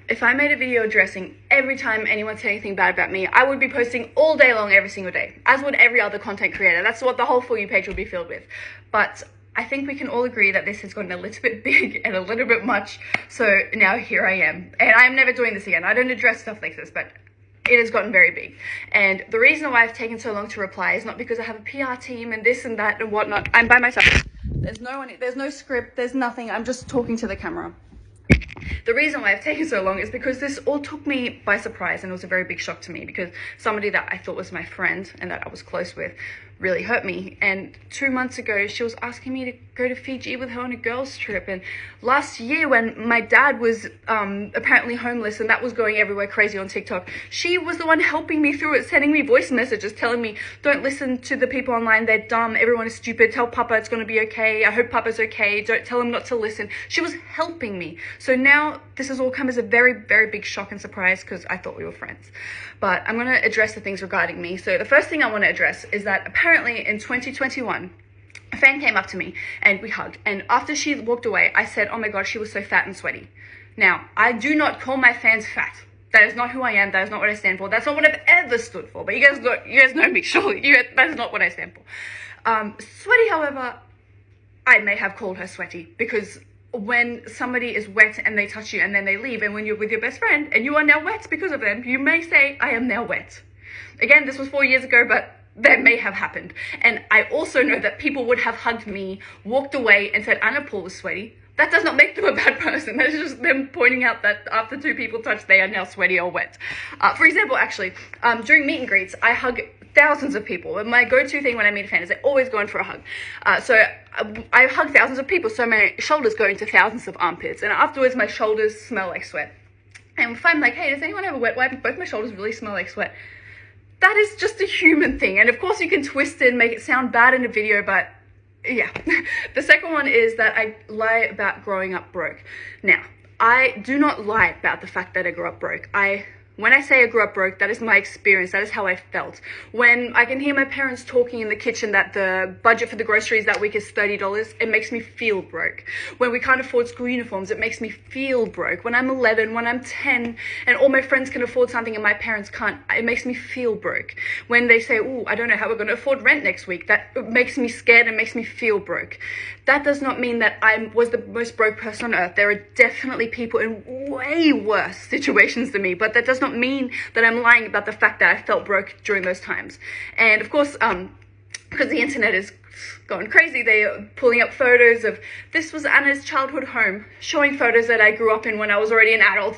If I made a video addressing every time anyone said anything bad about me, I would be posting all day long every single day, as would every other content creator. That's what the whole For You page would be filled with. But I think we can all agree that this has gotten a little bit big and a little bit much. So now here I am. And I'm never doing this again. I don't address stuff like this, but it has gotten very big. And the reason why I've taken so long to reply is not because I have a PR team and this and that and whatnot. I'm by myself. There's no one, there's no script, there's nothing. I'm just talking to the camera. The reason why I've taken so long is because this all took me by surprise, and it was a very big shock to me because somebody that I thought was my friend and that I was close with really hurt me. And 2 months ago, she was asking me to go to Fiji with her on a girls trip. And last year, when my dad was apparently homeless and that was going everywhere crazy on TikTok, she was the one helping me through it, sending me voice messages telling me, don't listen to the people online, they're dumb, everyone is stupid, tell Papa it's going to be okay, I hope Papa's okay, don't tell him not to listen. She was helping me. So now this has all come as a very, very big shock and surprise because I thought we were friends. But I'm going to address the things regarding me. So the first thing I want to address is that apparently in 2021, a fan came up to me and we hugged. And after she walked away, I said, oh my God, she was so fat and sweaty. Now, I do not call my fans fat. That is not who I am. That is not what I stand for. That's not what I've ever stood for. But you guys know me, surely. That is not what I stand for. Sweaty, however, I may have called her sweaty because when somebody is wet and they touch you and then they leave, and when you're with your best friend and you are now wet because of them, you may say, I am now wet. Again, this was 4 years ago, but that may have happened. And I also know that people would have hugged me, walked away and said, Anna Paul was sweaty. That does not make them a bad person. That is just them pointing out that after 2 people touch, they are now sweaty or wet. For example, actually, during meet and greets, I hug thousands of people. My go-to thing when I meet a fan is I always go in for a hug. So I hug thousands of people, so my shoulders go into thousands of armpits. And afterwards, my shoulders smell like sweat. And if I'm like, hey, does anyone have a wet wipe? Both my shoulders really smell like sweat. That is just a human thing. And of course, you can twist it and make it sound bad in a video, but yeah. The second one is that I lie about growing up broke. Now, I do not lie about the fact that I grew up broke. When I say I grew up broke, that is my experience. That is how I felt. When I can hear my parents talking in the kitchen that the budget for the groceries that week is $30, it makes me feel broke. When we can't afford school uniforms, it makes me feel broke. When I'm 11, when I'm 10, and all my friends can afford something and my parents can't, it makes me feel broke. When they say, oh, I don't know how we're going to afford rent next week, that makes me scared and makes me feel broke. That does not mean that I was the most broke person on earth. There are definitely people in way worse situations than me, but that does not mean that I'm lying about the fact that I felt broke during those times. And of course, because the internet is going crazy, they are pulling up photos of, this was Anna's childhood home, showing photos that I grew up in when I was already an adult.